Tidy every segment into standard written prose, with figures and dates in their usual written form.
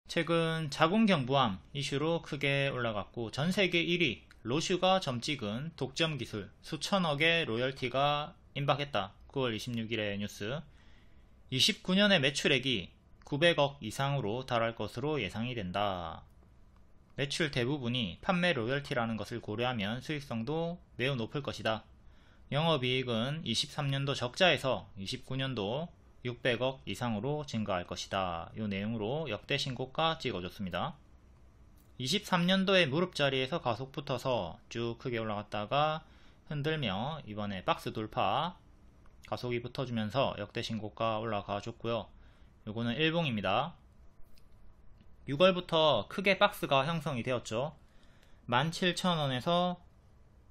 최근 자궁경부암 이슈로 크게 올라갔고 전세계 1위 로슈가 점 찍은 독점 기술 수천억의 로열티가 임박했다. 9월 26일의 뉴스. 29년의 매출액이 900억 이상으로 달할 것으로 예상이 된다. 매출 대부분이 판매 로열티라는 것을 고려하면 수익성도 매우 높을 것이다. 영업이익은 23년도 적자에서 29년도 600억 이상으로 증가할 것이다. 이 내용으로 역대 신고가 찍어줬습니다. 23년도에 무릎자리에서 가속 붙어서 쭉 크게 올라갔다가 흔들며 이번에 박스 돌파 가속이 붙어주면서 역대 신고가 올라가 줬고요. 요거는 일봉입니다. 6월부터 크게 박스가 형성이 되었죠. 17,000원에서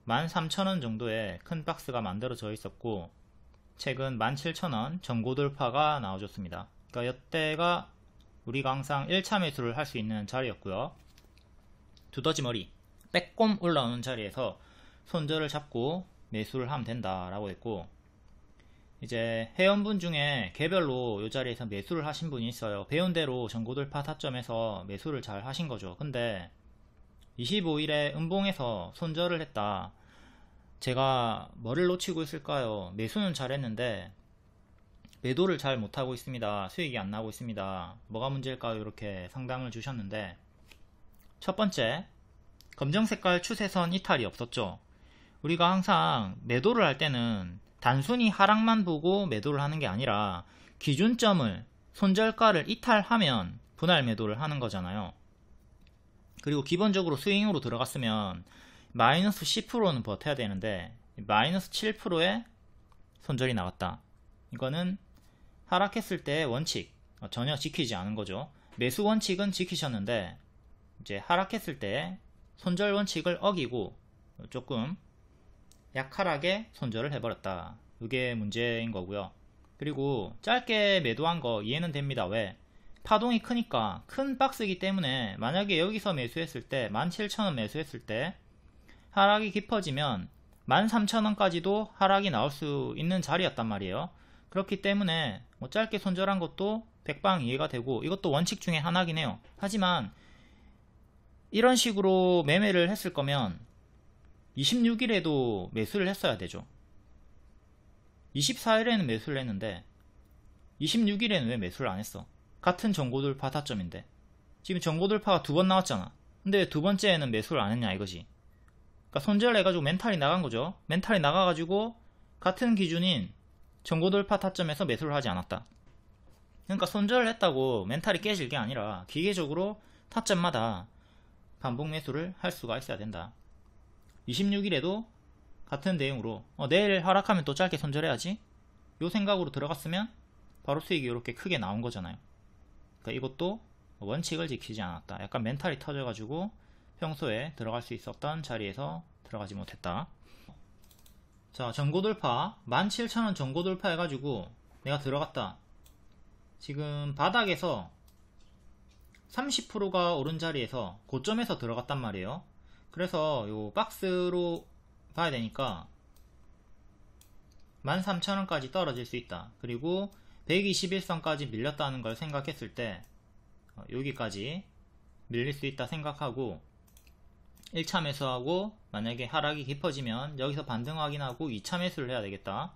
13,000원 정도의 큰 박스가 만들어져 있었고 최근 17,000원 전고 돌파가 나와줬습니다. 그러니까 이때가 우리가 항상 1차 매수를 할 수 있는 자리였고요. 두더지머리 빼꼼 올라오는 자리에서 손절을 잡고 매수를 하면 된다라고 했고, 이제 회원분 중에 개별로 이 자리에서 매수를 하신 분이 있어요. 배운 대로 전고 돌파 타점에서 매수를 잘 하신 거죠. 근데 25일에 음봉에서 손절을 했다. 제가 뭐를 놓치고 있을까요? 매수는 잘했는데 매도를 잘 못하고 있습니다. 수익이 안 나고 있습니다. 뭐가 문제일까요? 이렇게 상담을 주셨는데, 첫 번째, 검정색깔 추세선 이탈이 없었죠. 우리가 항상 매도를 할 때는 단순히 하락만 보고 매도를 하는 게 아니라 기준점을, 손절가를 이탈하면 분할 매도를 하는 거잖아요. 그리고 기본적으로 스윙으로 들어갔으면 마이너스 10%는 버텨야 되는데 마이너스 7%의 손절이 나왔다. 이거는 하락했을 때 원칙 전혀 지키지 않은 거죠. 매수 원칙은 지키셨는데 이제 하락했을 때 손절 원칙을 어기고 조금 약하게 손절을 해버렸다. 이게 문제인 거고요. 그리고 짧게 매도한 거 이해는 됩니다. 왜? 파동이 크니까, 큰 박스이기 때문에 만약에 여기서 매수했을 때 17,000원 매수했을 때 하락이 깊어지면 13,000원까지도 하락이 나올 수 있는 자리였단 말이에요. 그렇기 때문에 뭐 짧게 손절한 것도 백방 이해가 되고 이것도 원칙 중에 하나긴 해요. 하지만 이런 식으로 매매를 했을 거면 26일에도 매수를 했어야 되죠. 24일에는 매수를 했는데 26일에는 왜 매수를 안 했어? 같은 전고돌파 타점인데 지금 전고돌파가 두 번 나왔잖아. 근데 왜 두 번째에는 매수를 안 했냐 이거지. 그러니까 손절해가지고 멘탈이 나간 거죠. 멘탈이 나가가지고 같은 기준인 전고돌파 타점에서 매수를 하지 않았다. 그러니까 손절을 했다고 멘탈이 깨질 게 아니라 기계적으로 타점마다 반복 매수를 할 수가 있어야 된다. 26일에도 같은 내용으로 내일 하락하면 또 짧게 손절해야지, 요 생각으로 들어갔으면 바로 수익이 이렇게 크게 나온 거잖아요. 그러니까 이것도 원칙을 지키지 않았다. 약간 멘탈이 터져가지고 평소에 들어갈 수 있었던 자리에서 들어가지 못했다. 자, 전고돌파 17,000원 전고돌파 해가지고 내가 들어갔다. 지금 바닥에서 30%가 오른 자리에서 고점에서 들어갔단 말이에요. 그래서 요 박스로 봐야 되니까 13,000원까지 떨어질 수 있다. 그리고 121선까지 밀렸다는 걸 생각했을 때 여기까지 밀릴 수 있다 생각하고 1차 매수하고, 만약에 하락이 깊어지면 여기서 반등 확인하고 2차 매수를 해야 되겠다.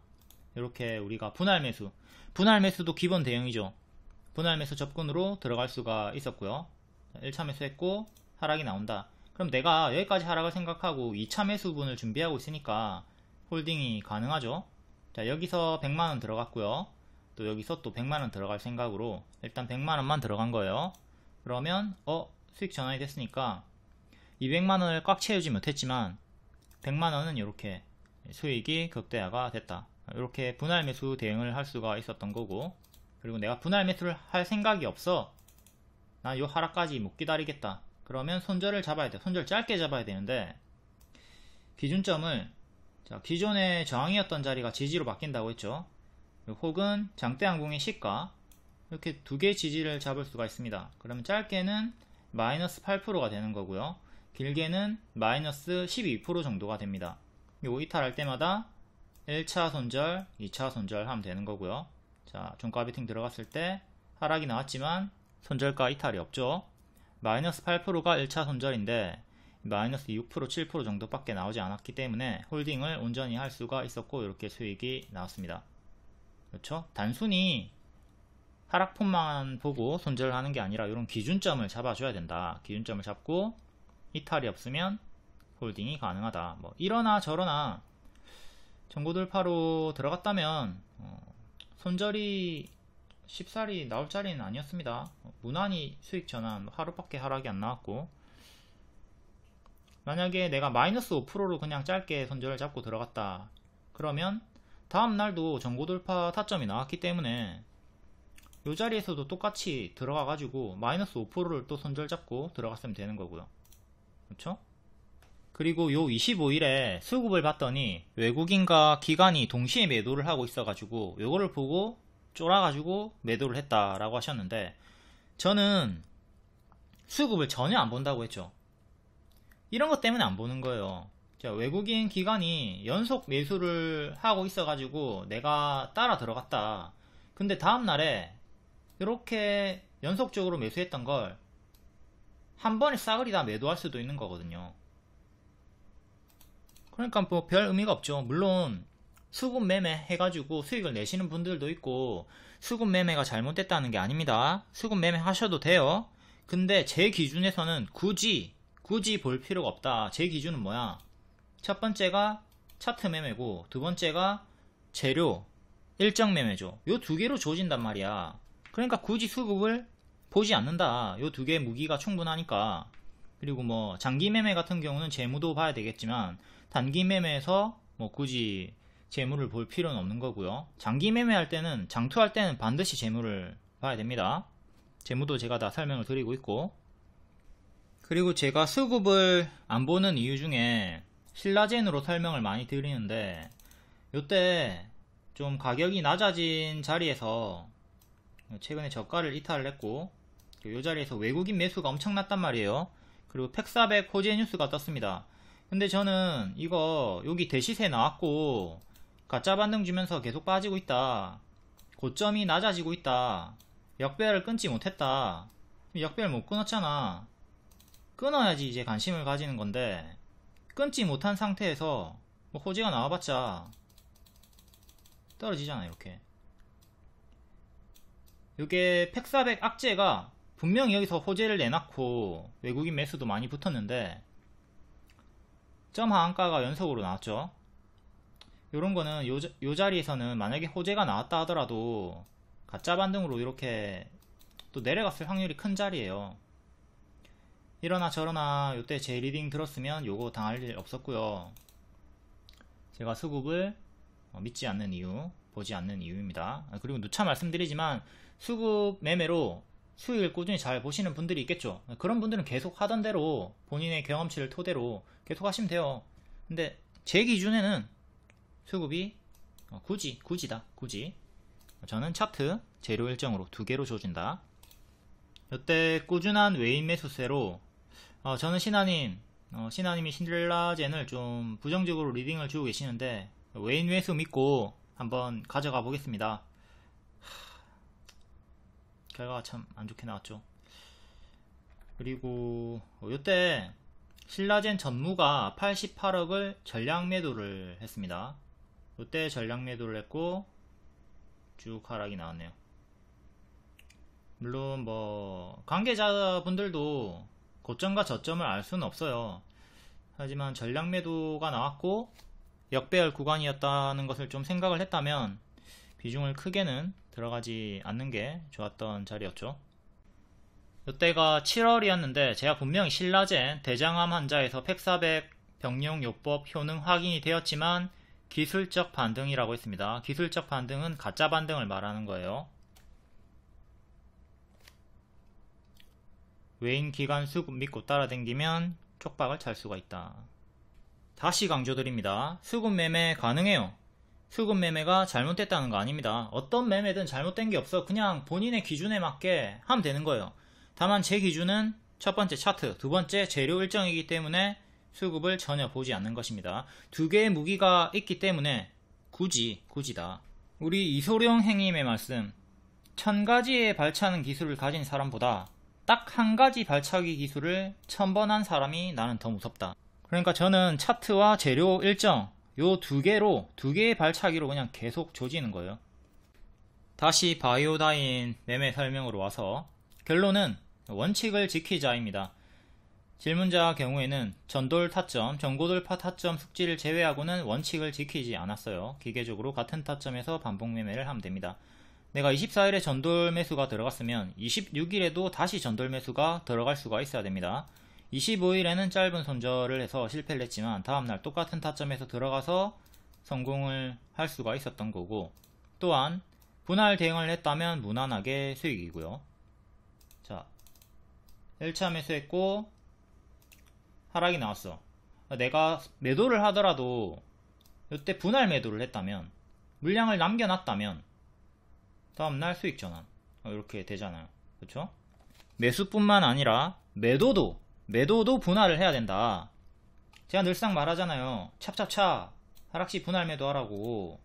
이렇게 우리가 분할 매수도 기본 대응이죠. 분할 매수 접근으로 들어갈 수가 있었고요. 1차 매수했고 하락이 나온다. 그럼 내가 여기까지 하락을 생각하고 2차 매수분을 준비하고 있으니까 홀딩이 가능하죠. 자, 여기서 100만원 들어갔고요. 또 여기서 또 100만원 들어갈 생각으로 일단 100만원만 들어간 거예요. 그러면 수익 전환이 됐으니까 200만원을 꽉 채우지 못했지만 100만원은 이렇게 수익이 극대화가 됐다. 이렇게 분할 매수 대응을 할 수가 있었던 거고, 그리고 내가 분할 매수를 할 생각이 없어, 난 요 하락까지 못 기다리겠다, 그러면 손절을 잡아야 돼. 손절 짧게 잡아야 되는데 기준점을, 자, 기존의 저항이었던 자리가 지지로 바뀐다고 했죠. 혹은 장대항공의 시가, 이렇게 두 개의 지지를 잡을 수가 있습니다. 그러면 짧게는 마이너스 8%가 되는 거고요. 길게는 마이너스 12% 정도가 됩니다. 요 이탈할 때마다 1차 손절, 2차 손절 하면 되는 거고요. 자, 종가 베팅 들어갔을 때 하락이 나왔지만 손절가 이탈이 없죠. 마이너스 8%가 1차 손절인데 마이너스 6%, 7% 정도밖에 나오지 않았기 때문에 홀딩을 온전히 할 수가 있었고 이렇게 수익이 나왔습니다. 그렇죠? 단순히 하락폭만 보고 손절하는 게 아니라 이런 기준점을 잡아줘야 된다. 기준점을 잡고 이탈이 없으면 홀딩이 가능하다. 뭐 이러나 저러나 전고돌파로 들어갔다면 손절이 쉽사리 나올 자리는 아니었습니다. 무난히 수익 전환 하루밖에 하락이 안 나왔고, 만약에 내가 마이너스 5%로 그냥 짧게 손절을 잡고 들어갔다 그러면 다음날도 전고돌파 타점이 나왔기 때문에 이 자리에서도 똑같이 들어가 가지고 마이너스 5%를 또 손절 잡고 들어갔으면 되는 거고요. 그렇죠? 그리고 요 25일에 수급을 봤더니 외국인과 기관이 동시에 매도를 하고 있어 가지고 요거를 보고 쫄아 가지고 매도를 했다라고 하셨는데, 저는 수급을 전혀 안 본다고 했죠. 이런 것 때문에 안 보는 거예요. 외국인 기관이 연속 매수를 하고 있어 가지고 내가 따라 들어갔다. 근데 다음날에 이렇게 연속적으로 매수했던 걸 한 번에 싸그리 다 매도할 수도 있는 거거든요. 그러니까 뭐 별 의미가 없죠. 물론 수급 매매 해가지고 수익을 내시는 분들도 있고, 수급 매매가 잘못됐다는 게 아닙니다. 수급 매매 하셔도 돼요. 근데 제 기준에서는 굳이 볼 필요가 없다. 제 기준은 뭐야? 첫 번째가 차트 매매고, 두 번째가 재료 일정 매매죠. 요 두 개로 조진단 말이야. 그러니까 굳이 수급을 보지 않는다. 요 두 개의 무기가 충분하니까. 그리고 뭐 장기 매매 같은 경우는 재무도 봐야 되겠지만, 단기 매매에서 뭐 굳이 재무를 볼 필요는 없는 거고요. 장기 매매할 때는, 장투할 때는 반드시 재무를 봐야 됩니다. 재무도 제가 다 설명을 드리고 있고, 그리고 제가 수급을 안 보는 이유 중에 신라젠으로 설명을 많이 드리는데, 요때 좀 가격이 낮아진 자리에서 최근에 저가를 이탈을 했고, 요 자리에서 외국인 매수가 엄청났단 말이에요. 그리고 팩400 호재 뉴스가 떴습니다. 근데 저는 이거 여기 대시세 나왔고 가짜 반등 주면서 계속 빠지고 있다, 고점이 낮아지고 있다, 역배열을 끊지 못했다. 역배열 못 끊었잖아. 끊어야지 이제 관심을 가지는 건데, 끊지 못한 상태에서 뭐 호재가 나와봤자 떨어지잖아. 이렇게 요게 팩400 악재가 분명히 여기서 호재를 내놨고 외국인 매수도 많이 붙었는데 점 하한가가 연속으로 나왔죠. 요런 거는 요 자리에서는 만약에 호재가 나왔다 하더라도 가짜 반등으로 이렇게 또 내려갔을 확률이 큰 자리에요. 이러나 저러나 요때 제 리딩 들었으면 요거 당할 일 없었고요. 제가 수급을 믿지 않는 이유, 보지 않는 이유입니다. 그리고 누차 말씀드리지만 수급 매매로 수익을 꾸준히 잘 보시는 분들이 있겠죠. 그런 분들은 계속 하던 대로 본인의 경험치를 토대로 계속 하시면 돼요. 근데 제 기준에는 수급이 굳이다. 저는 차트 재료 일정으로 두 개로 조진다. 이때 꾸준한 외인 매수세로 저는 신하님이 신라젠을 좀 부정적으로 리딩을 주고 계시는데 외인 매수 믿고 한번 가져가 보겠습니다. 결과가 참 안 좋게 나왔죠. 그리고 이때 신라젠 전무가 88억을 전량 매도를 했습니다. 이때 전량 매도를 했고 쭉 하락이 나왔네요. 물론 뭐 관계자분들도 고점과 저점을 알 수는 없어요. 하지만 전량 매도가 나왔고 역배열 구간이었다는 것을 좀 생각을 했다면 비중을 크게는 들어가지 않는 게 좋았던 자리였죠. 이때가 7월이었는데 제가 분명히 신라젠 대장암 환자에서 팩400 병용요법 효능 확인이 되었지만 기술적 반등이라고 했습니다. 기술적 반등은 가짜 반등을 말하는 거예요. 외인 기관 수급 믿고 따라댕기면 쪽박을 찰 수가 있다. 다시 강조드립니다. 수급 매매 가능해요. 수급 매매가 잘못됐다는 거 아닙니다. 어떤 매매든 잘못된 게 없어. 그냥 본인의 기준에 맞게 하면 되는 거예요. 다만 제 기준은 첫 번째 차트, 두 번째 재료 일정이기 때문에 수급을 전혀 보지 않는 것입니다. 두 개의 무기가 있기 때문에 굳이다. 우리 이소룡 행님의 말씀, 1000가지의 발차는 기술을 가진 사람보다 딱 한 가지 발차기 기술을 1000번 한 사람이 나는 더 무섭다. 그러니까 저는 차트와 재료 일정 요 두 개의 발차기로 그냥 계속 조지는 거예요. 다시 바이오다인 매매 설명으로 와서 결론은 원칙을 지키자입니다. 질문자 경우에는 전돌 타점, 전고돌파 타점 숙지를 제외하고는 원칙을 지키지 않았어요. 기계적으로 같은 타점에서 반복 매매를 하면 됩니다. 내가 24일에 전돌 매수가 들어갔으면 26일에도 다시 전돌 매수가 들어갈 수가 있어야 됩니다. 25일에는 짧은 손절을 해서 실패를 했지만 다음날 똑같은 타점에서 들어가서 성공을 할 수가 있었던 거고, 또한 분할 대응을 했다면 무난하게 수익이고요. 자, 1차 매수했고 하락이 나왔어. 내가 매도를 하더라도 이때 분할 매도를 했다면, 물량을 남겨놨다면 다음날 수익 전환 이렇게 되잖아요. 그렇죠? 매수뿐만 아니라 매도도 분할을 해야 된다. 제가 늘상 말하잖아요. 찹찹찹 하락시 분할 매도하라고.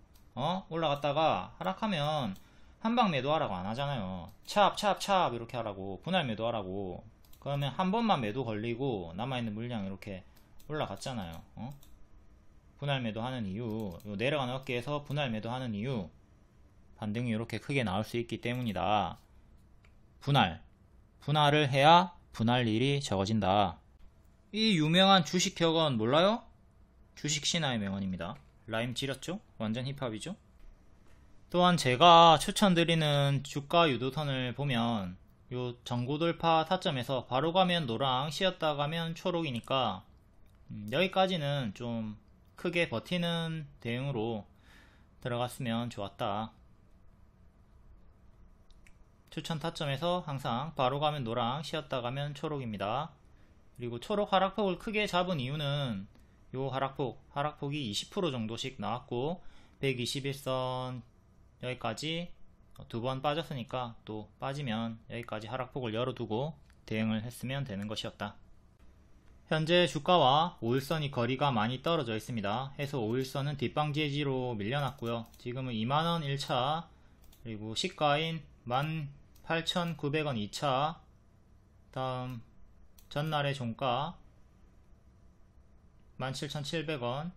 올라갔다가 하락하면 한방 매도하라고 안 하잖아요. 찹찹찹 이렇게 하라고, 분할 매도하라고. 그러면 한 번만 매도 걸리고 남아있는 물량 이렇게 올라갔잖아요. 분할 매도하는 이유, 요 내려가는 어깨에서 분할 매도하는 이유, 반등이 이렇게 크게 나올 수 있기 때문이다. 분할을 해야 분할일이 적어진다. 이 유명한 주식 격언 몰라요? 주식 신화의 명언입니다. 라임 지렸죠? 완전 힙합이죠? 또한 제가 추천드리는 주가 유도선을 보면 요 전고돌파 타점에서 바로 가면 노랑, 쉬었다 가면 초록이니까 여기까지는 좀 크게 버티는 대응으로 들어갔으면 좋았다. 추천 타점에서 항상 바로 가면 노랑, 쉬었다 가면 초록입니다. 그리고 초록 하락폭을 크게 잡은 이유는 요 하락폭이 20% 정도씩 나왔고 121선 여기까지 두 번 빠졌으니까 또 빠지면 여기까지 하락폭을 열어두고 대응을 했으면 되는 것이었다. 현재 주가와 5일선이 거리가 많이 떨어져 있습니다. 해서 5일선은 뒷방지지로 밀려났고요. 지금은 2만원 1차, 그리고 시가인 18,900원 2차, 다음 전날의 종가 17,700원,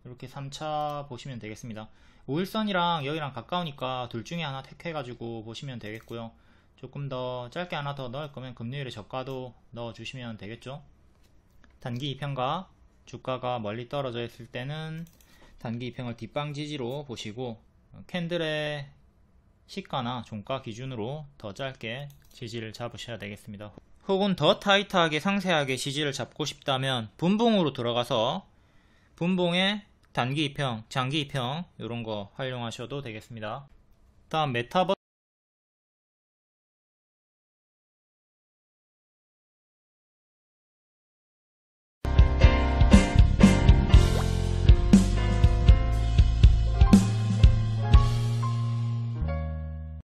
이렇게 3차 보시면 되겠습니다. 5일선이랑 여기랑 가까우니까 둘 중에 하나 택해가지고 보시면 되겠고요. 조금 더 짧게 하나 더 넣을 거면 금요일에 저가도 넣어주시면 되겠죠. 단기 2평과 주가가 멀리 떨어져 있을 때는 단기 2평을 뒷방 지지로 보시고, 캔들의 시가나 종가 기준으로 더 짧게 지지를 잡으셔야 되겠습니다. 혹은 더 타이트하게 상세하게 지지를 잡고 싶다면 분봉으로 들어가서 분봉에 단기 2평, 장기 2평 이런 거 활용하셔도 되겠습니다. 다음 메타버스